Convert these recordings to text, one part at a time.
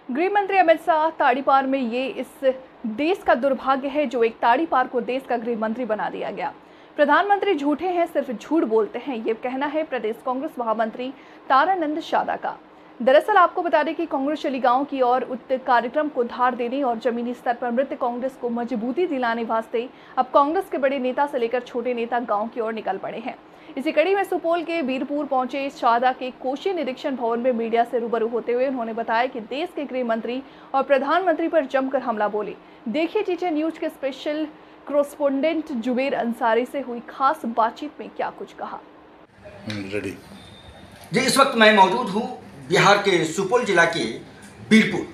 गृह मंत्री अमित शाह ताड़ीपार में ये इस देश का दुर्भाग्य है जो एक ताड़ीपार को देश का गृह मंत्री बना दिया गया। प्रधानमंत्री झूठे हैं, सिर्फ झूठ बोलते हैं, ये कहना है प्रदेश कांग्रेस महामंत्री तारानंद सादा का। दरअसल आपको बता दें कि कांग्रेस चली गांव की ओर उक्त कार्यक्रम को धार देने और जमीनी स्तर पर मृत कांग्रेस को मजबूती दिलाने वास्ते अब कांग्रेस के बड़े नेता से लेकर छोटे नेता गांव की ओर निकल पड़े हैं। इसी कड़ी में सुपौल के वीरपुर पहुंचे सादा के कोशी निरीक्षण भवन में मीडिया से रूबरू होते हुए उन्होंने बताया कि देश के गृह मंत्री और प्रधानमंत्री पर जमकर हमला बोले। देखिए जीजे न्यूज के स्पेशल कॉरेस्पोंडेंट जुबेर अंसारी से हुई खास बातचीत में क्या कुछ कहा। रेडी जी, इस वक्त मैं मौजूद हूँ बिहार के सुपौल जिला के वीरपुर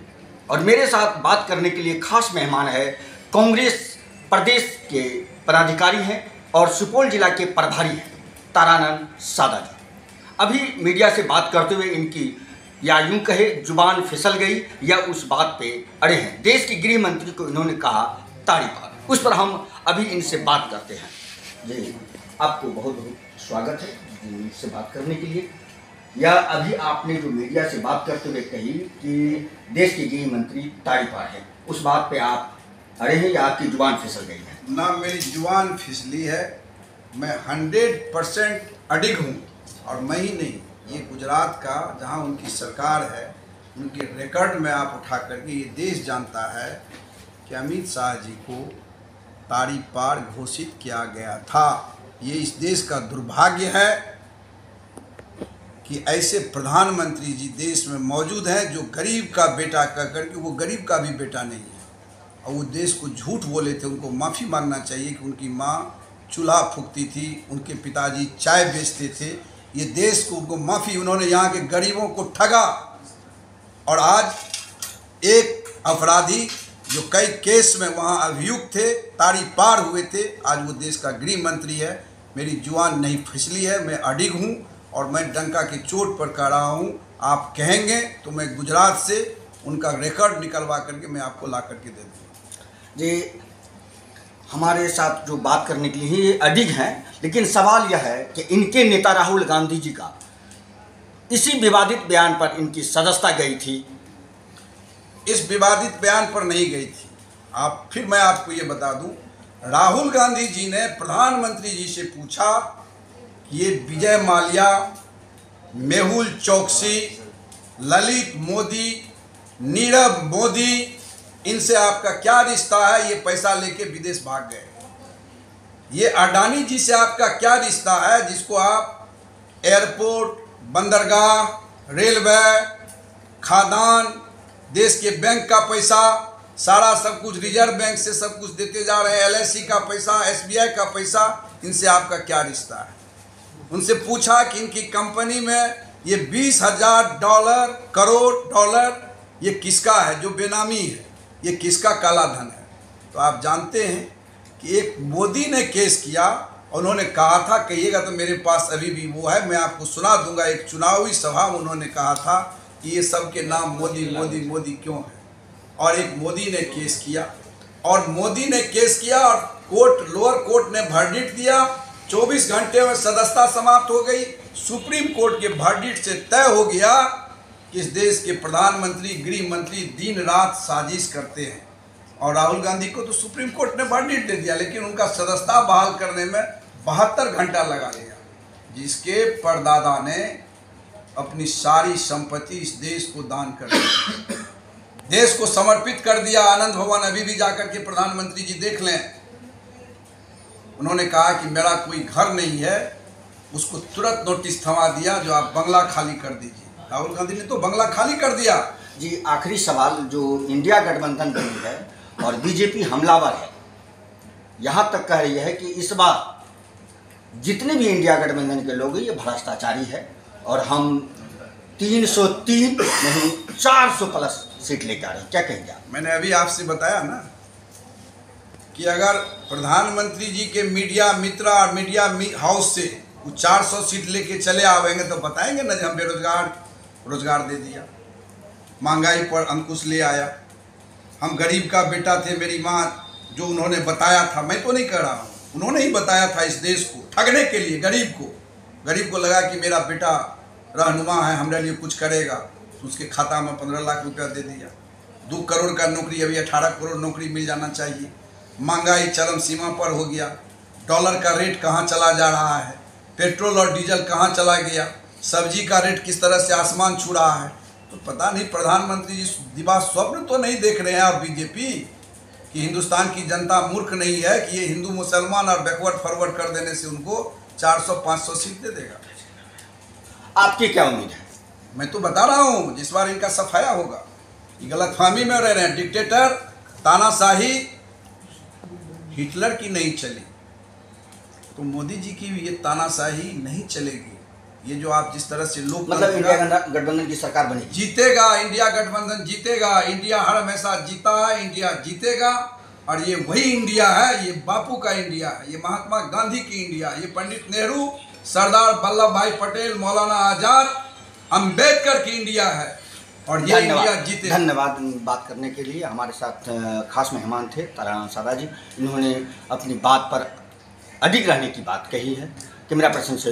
और मेरे साथ बात करने के लिए खास मेहमान है कांग्रेस प्रदेश के पदाधिकारी हैं और सुपौल जिला के प्रभारी हैं तारानंद सादा जी। अभी मीडिया से बात करते हुए इनकी या यूं कहे जुबान फिसल गई या उस बात पे अड़े हैं। देश के गृह मंत्री को इन्होंने कहा ताड़ीपार, उस पर हम अभी इनसे बात करते हैं। जी, आपको बहुत बहुत स्वागत है इनसे बात करने के लिए। या अभी आपने जो मीडिया से बात करते हुए कही कि देश के गृह मंत्री ताड़ीपार है, उस बात पे आप अड़े हैं या आपकी जुबान फिसल गई है? ना मेरी जुबान फिसली है, मैं 100% अडिग हूँ। और मैं ही नहीं, ये गुजरात का जहाँ उनकी सरकार है उनके रिकॉर्ड में आप उठा करके ये देश जानता है कि अमित शाह जी को ताड़ीपार घोषित किया गया था। ये इस देश का दुर्भाग्य है कि ऐसे प्रधानमंत्री जी देश में मौजूद हैं जो गरीब का बेटा कह करके वो गरीब का भी बेटा नहीं है और वो देश को झूठ बोले थे। उनको माफ़ी मांगना चाहिए कि उनकी माँ चूल्हा फूकती थी, उनके पिताजी चाय बेचते थे। ये देश को उनको माफ़ी, उन्होंने यहाँ के गरीबों को ठगा और आज एक अपराधी जो कई केस में वहाँ अभियुक्त थे, ताड़ीपार हुए थे, आज वो देश का गृह मंत्री है। मेरी जुबान नहीं फिसली है, मैं अडिग हूँ और मैं डंका की चोट पर कह रहा हूँ। आप कहेंगे तो मैं गुजरात से उनका रिकॉर्ड निकलवा करके मैं आपको ला करके दे दूँगा। जी, हमारे साथ जो बात करने के लिए ये अडिग हैं, लेकिन सवाल यह है कि इनके नेता राहुल गांधी जी का इसी विवादित बयान पर इनकी सदस्यता गई थी। इस विवादित बयान पर नहीं गई थी। फिर मैं आपको ये बता दूं, राहुल गांधी जी ने प्रधानमंत्री जी से पूछा कि ये विजय माल्या, मेहुल चौकसी, ललित मोदी, नीरव मोदी, इनसे आपका क्या रिश्ता है? ये पैसा लेके विदेश भाग गए। ये अडानी जी से आपका क्या रिश्ता है जिसको आप एयरपोर्ट, बंदरगाह, रेलवे, खादान, देश के बैंक का पैसा, सारा सब कुछ रिजर्व बैंक से सब कुछ देते जा रहे हैं, LIC का पैसा, SBI का पैसा, इनसे आपका क्या रिश्ता है? उनसे पूछा कि इनकी कंपनी में ये $20,000 करोड़ डॉलर ये किसका है जो बेनामी है, ये किसका काला धन है? तो आप जानते हैं कि एक मोदी ने केस किया, उन्होंने कहा था, कहिएगा तो मेरे पास अभी भी वो है, मैं आपको सुना दूंगा। एक चुनावी सभा में उन्होंने कहा था कि ये सब के नाम मोदी मोदी मोदी क्यों है, और एक मोदी ने केस किया और मोदी ने केस किया और कोर्ट, लोअर कोर्ट ने वर्डिक्ट दिया। 24 घंटे में सदस्यता समाप्त हो गई। सुप्रीम कोर्ट के वर्डिक्ट से तय हो गया कि इस देश के प्रधानमंत्री, गृह मंत्री दिन रात साजिश करते हैं और राहुल गांधी को तो सुप्रीम कोर्ट ने वर्डिक्ट दे दिया, लेकिन उनका सदस्यता बहाल करने में 72 घंटा लगा दिया, जिसके परदादा ने अपनी सारी संपत्ति इस देश को दान कर दी, देश को समर्पित कर दिया। आनंद भवन अभी भी जाकर के प्रधानमंत्री जी देख लें। उन्होंने कहा कि मेरा कोई घर नहीं है, उसको तुरंत नोटिस थमा दिया जो आप बंगला खाली कर दीजिए। राहुल गांधी ने तो बंगला खाली कर दिया। जी, आखिरी सवाल, जो इंडिया गठबंधन बनी है और बीजेपी हमलावर है, यहाँ तक कह रही है कि इस बार जितने भी इंडिया गठबंधन के लोग हैं ये भ्रष्टाचारी है और हम 303 नहीं 400 प्लस सीट लेकर आ रहे हैं। क्या कहेंगे आप? मैंने अभी आपसे बताया ना कि अगर प्रधानमंत्री जी के मीडिया मित्र और मीडिया हाउस से वो 400 सीट लेके चले आवेंगे तो बताएंगे ना, हम रोजगार दे दिया, महंगाई पर अंकुश ले आया, हम गरीब का बेटा थे, मेरी माँ जो उन्होंने बताया था, मैं तो नहीं कह रहा हूँ, उन्होंने ही बताया था इस देश को ठगने के लिए। गरीब को लगा कि मेरा बेटा रहनुमा है, हमारे लिए कुछ करेगा। तो उसके खाता में 15 लाख रुपया दे दिया। 2 करोड़ का नौकरी अभी 18 करोड़ नौकरी मिल जाना चाहिए। महंगाई चरम सीमा पर हो गया। डॉलर का रेट कहाँ चला जा रहा है, पेट्रोल और डीजल कहाँ चला गया, सब्जी का रेट किस तरह से आसमान छू रहा है। तो पता नहीं प्रधानमंत्री जी दिवा स्वप्न तो नहीं देख रहे हैं और बीजेपी कि हिंदुस्तान की जनता मूर्ख नहीं है कि ये हिंदू मुसलमान और बैकवर्ड फॉरवर्ड कर देने से उनको 400-500 सीट दे देगा। आपकी क्या उम्मीद है? मैं तो बता रहा हूँ जिस बार इनका सफाया होगा। ये गलतफहमी में रह रहे हैं। डिक्टेटर तानाशाही हिटलर की नहीं चली तो मोदी जी की भी ये तानाशाही नहीं चलेगी। ये जो आप जिस तरह से लोग मतलब इंडिया गठबंधन की सरकार बनेगी, जीतेगा इंडिया गठबंधन, जीतेगा इंडिया, हर हमेशा जीता है, इंडिया जीतेगा। और ये वही इंडिया है, ये बापू का इंडिया है, ये महात्मा गांधी की इंडिया, ये पंडित नेहरू, सरदार वल्लभ भाई पटेल, मौलाना आजाद, अम्बेडकर की इंडिया है और ये इंडिया जीते। धन्यवाद बात करने के लिए। हमारे साथ खास मेहमान थे तारानाथ सादा जी। इन्होंने अपनी बात पर अडिग रहने की बात कही है। कैमरा पर्सन से